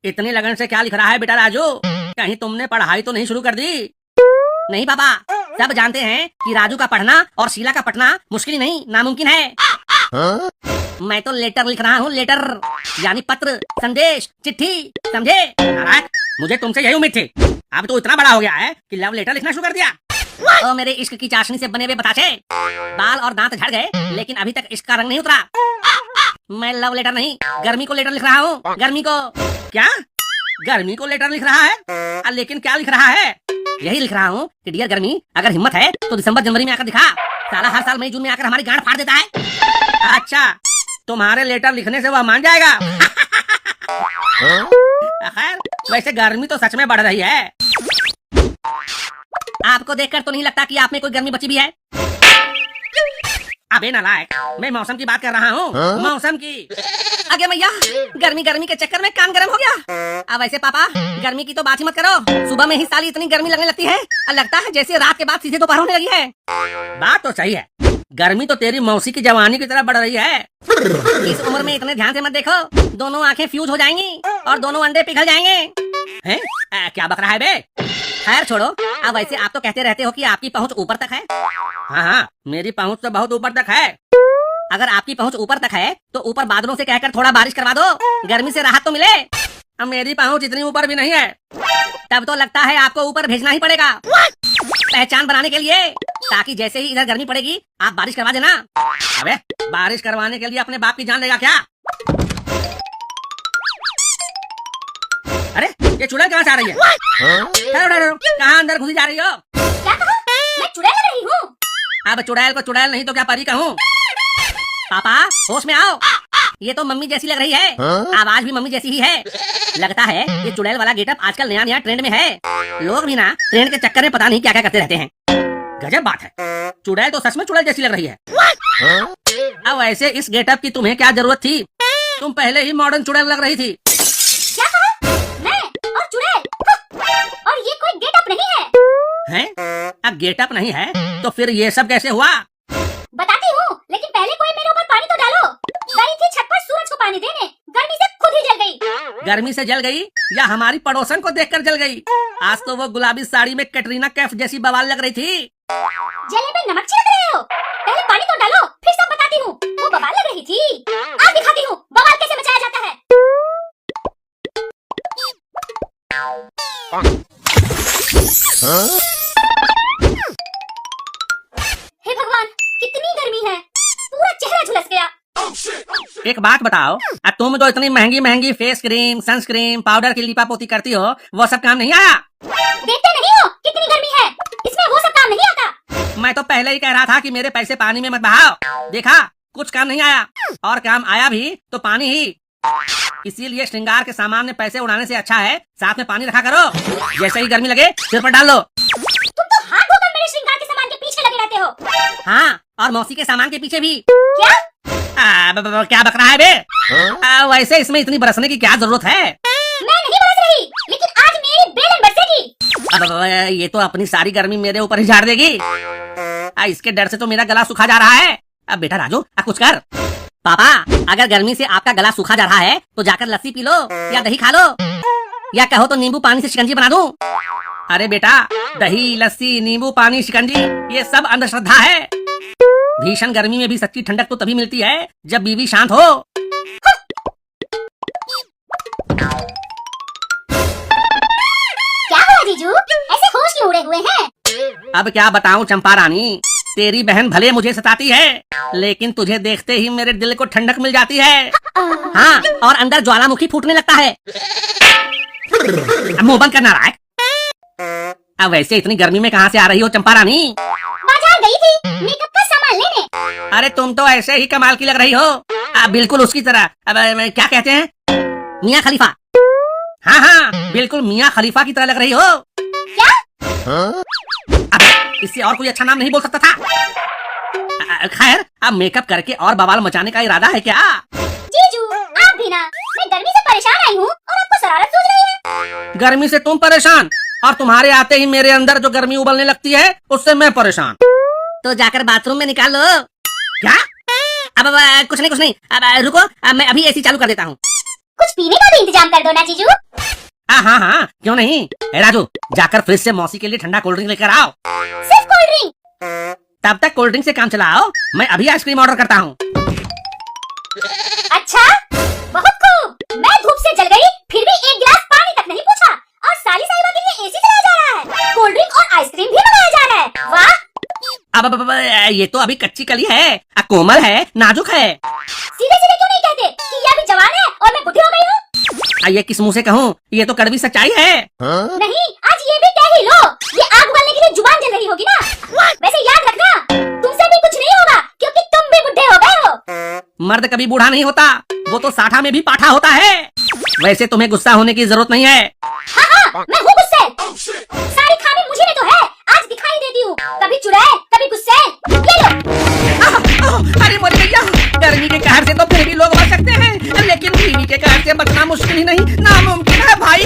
इतनी लगन से क्या लिख रहा है बेटा राजू? कहीं तुमने पढ़ाई तो नहीं शुरू कर दी? नहीं पापा, सब जानते हैं कि राजू का पढ़ना और शीला का पटना मुश्किल नहीं नामुमकिन है। मैं तो लेटर लिख रहा हूँ, लेटर यानी पत्र, संदेश, चिट्ठी, समझे? नारायण, मुझे तुमसे यही उम्मीद थी। अब तो इतना बड़ा हो गया है कि लव लेटर लिखना शुरू कर दिया। ओ मेरे इश्क की चाशनी से बने हुए बतासे, बाल और दांत झड़ गए लेकिन अभी तक इश्क का रंग नहीं उतरा। मैं लव लेटर नहीं, गर्मी को लेटर लिख रहा हूँ। गर्मी को? क्या गर्मी को लेटर लिख रहा है? लेकिन क्या लिख रहा है? यही लिख रहा हूँ कि डियर गर्मी, अगर हिम्मत है तो दिसंबर जनवरी में आकर दिखा। साला हर साल मई जून में आकर हमारी गांड फाड़ देता है। अच्छा, तुम्हारे लेटर लिखने से वह मान जाएगा? खैर, वैसे गर्मी तो सच में बढ़ रही है। आपको देखकर तो नहीं लगता कि आप में कोई गर्मी बची भी है? अबे नालायक, मैं मौसम की बात कर रहा हूँ। मौसम की। अगे मैया, गर्मी गर्मी के चक्कर में कान गर्म हो गया। अब वैसे पापा, गर्मी की तो बात ही मत करो। सुबह में ही साली इतनी गर्मी लगने लगती है, लगता है जैसे रात के बाद सीधे दोपहर होने लगी है। बात तो सही है, गर्मी तो तेरी मौसी की जवानी की तरह बढ़ रही है। इस उम्र में इतने ध्यान से मत देखो, दोनों आंखें फ्यूज हो जाएंगी और दोनों अंडे पिघल जाएंगे। हैं? क्या बक रहा है बे? खैर छोड़ो। अब वैसे आप तो कहते रहते हो कि आपकी पहुंच ऊपर तक है। हाँ, मेरी पहुंच तो बहुत ऊपर तक है। अगर आपकी पहुंच ऊपर तक है तो ऊपर बादलों से कहकर थोड़ा बारिश करवा दो, गर्मी से राहत तो मिले। अब मेरी पहुंच इतनी ऊपर भी नहीं है, तब तो लगता है आपको ऊपर भेजना ही पड़ेगा पहचान बनाने के लिए, ताकि जैसे ही इधर गर्मी पड़ेगी आप बारिश करवा देना। अबे, बारिश करवाने के लिए अपने बाप की जान लेगा क्या? अरे, ये चुड़ैल कहाँ से आ रही है? कहाँ अंदर घुसी जा रही हो? क्या कहा? मैं चुड़ैल लग रही हूँ? अब चुड़ैल को चुड़ैल नहीं तो क्या परी कहूँ? पापा, होश में आओ। ये तो मम्मी जैसी लग रही है। आवाज भी मम्मी जैसी ही है। लगता है ये चुड़ैल वाला गेटअप आजकल नया नया ट्रेंड में है। लोग भी ना ट्रेंड के चक्कर में पता नहीं क्या क्या करते रहते हैं। गजब बात है, चुड़ैल तो सच में चुड़ैल जैसी लग रही है। अब वैसे इस गेटअप की तुम्हें क्या जरूरत थी? तुम पहले ही मॉडर्न चुड़ैल लग रही थी। क्या कहा? मैं और चुड़ैल? और ये कोई गेटअप नहीं है। हैं? अब गेटअप नहीं है तो फिर ये सब कैसे हुआ? बताती हूँ, लेकिन पहले कोई मेरे ऊपर पानी तो डालो। गई थी छत पर सूरज को पानी देने, गर्मी से खुद ही जल गई। गर्मी से जल गई या हमारी पड़ोसन को देखकर जल गई? आज तो वो गुलाबी साड़ी में कैटरीना कैफ जैसी बवाल लग रही थी। जले में नमक छिड़क रहे हो? पहले पानी तो डालो, फिर सब बताती हूँ। वो बवाल लग रही थी, आज दिखाती हूँ बवाल कैसे मचाया जाता है। हे भगवान, कितनी गर्मी है, पूरा चेहरा झुलस गया। एक बात बताओ, तुम तो इतनी महंगी महंगी फेस क्रीम, सनस्क्रीन, पाउडर की लीपा पोती करती हो, वो सब काम नहीं आया? देखते नहीं हो कितनी गर्मी है, इसमें वो सब काम नहीं आता। मैं तो पहले ही कह रहा था कि मेरे पैसे पानी में मत बहाओ। देखा, कुछ काम नहीं आया, और काम आया भी तो पानी ही। इसीलिए श्रृंगार के सामान में पैसे उड़ाने से अच्छा है साथ में पानी रखा करो। जैसे ही गर्मी लगे सिर पर डाल लो। तुम तो हाथ धोकर मेरे श्रृंगार के सामान के पीछे लगे रहते हो। हाँ, और मौसी के सामान के पीछे भी। क्या? क्या बक रहा है बे? वैसे इसमें इतनी बरसने की क्या जरूरत है? मैं नहीं बरस रही, लेकिन आज मेरी बेलन बरसेगी। ये तो अपनी सारी गर्मी मेरे ऊपर ही झाड़ देगी। इसके डर से तो मेरा गला सूखा जा रहा है। अब बेटा राजू, कुछ कर। पापा, अगर गर्मी से आपका गला सूखा जा रहा है तो जाकर लस्सी पी लो या दही खा लो, या कहो तो नींबू पानी से शिकंजी बना दूं। अरे बेटा, दही, लस्सी, नींबू पानी, शिकंजी, ये सब अंधश्रद्धा है। भीषण गर्मी में भी सच्ची ठंडक तो तभी मिलती है जब बीवी शांत हो। क्या हुआ जीजू, ऐसे होश क्यों उड़े हुए हैं? अब क्या बताऊं चंपा रानी, तेरी बहन भले मुझे सताती है, लेकिन तुझे देखते ही मेरे दिल को ठंडक मिल जाती है। हाँ, और अंदर ज्वालामुखी फूटने लगता है। मुंह बंद करना रहा है। अब वैसे इतनी गर्मी में कहाँ से आ रही हो चंपा रानी? बाजार गई थी मेकअप का सामान लेने। अरे तुम तो ऐसे ही कमाल की लग रही हो, बिल्कुल उसकी तरह। अब क्या कहते हैं, मियाँ खलीफा। हाँ, बिल्कुल मियाँ खलीफा की तरह लग रही हो। क्या? इससे और कोई अच्छा नाम नहीं बोल सकता था। खैर, अब मेकअप करके और बवाल मचाने का इरादा है क्या? जीजू, आप भी ना, मैं गर्मी से परेशान आई हूँ और आपको शरारत सूझ रही है। गर्मी से तुम परेशान, और तुम्हारे आते ही मेरे अंदर जो गर्मी उबलने लगती है उससे मैं परेशान। तो जाकर बाथरूम में निकाल लो। क्या? अब कुछ नहीं, अब रुको, मैं अभी एसी चालू कर देता हूँ। कुछ पीने का भी इंतजाम कर दो ना जीजू। हाँ हाँ, क्यों नहीं। ए राजू, जाकर फ्रिज से मौसी के लिए ठंडा कोल्ड ड्रिंक लेकर आओ। सिर्फ कोल्ड ड्रिंक? तब तक कोल्ड ड्रिंक से काम चलाओ, मैं अभी आइसक्रीम ऑर्डर करता हूँ। अच्छा, बहुत खूब। मैं धूप से जल गई, फिर भी एक गिलास पानी तक नहीं पूछा, और साली साहिबा के लिए एसी चलाया जा रहा है, कोल्ड ड्रिंक और आइसक्रीम भी मंगाया जा रहा है। वाह। अब ये तो अभी कच्ची कली है, कोमल है, नाजुक है। सीधे सीधे क्यों नहीं कहते कि ये अभी जवान है और मैं बुढ़ी हो गई हूँ? ये किस मुंह से कहूँ, ये तो कड़वी सच्चाई है। नहीं, आज ये भी कह ही लो। ये आग उगलने के लिए जुबान जल रही होगी ना। वैसे याद रखना, तुमसे भी कुछ नहीं होगा, क्योंकि तुम भी बुढ़े हो गए हो। मर्द कभी बूढ़ा नहीं होता, वो तो साठा में भी पाठा होता है। वैसे तुम्हें गुस्सा होने की जरूरत नहीं है। हाँ हाँ, मैं हूँ गुस्से। सारी खामी मुझे में तो है, आज दिखाई देती हूँ। कभी चुड़ैल, कभी गुस्से। ये लो। अरे मोरी भैया, गर्मी के कहर से तो फिर भी लोग बच सकते हैं, लेकिन बीवी के कहर से बचना मुश्किल ही नहीं, नामुमकिन है भाई।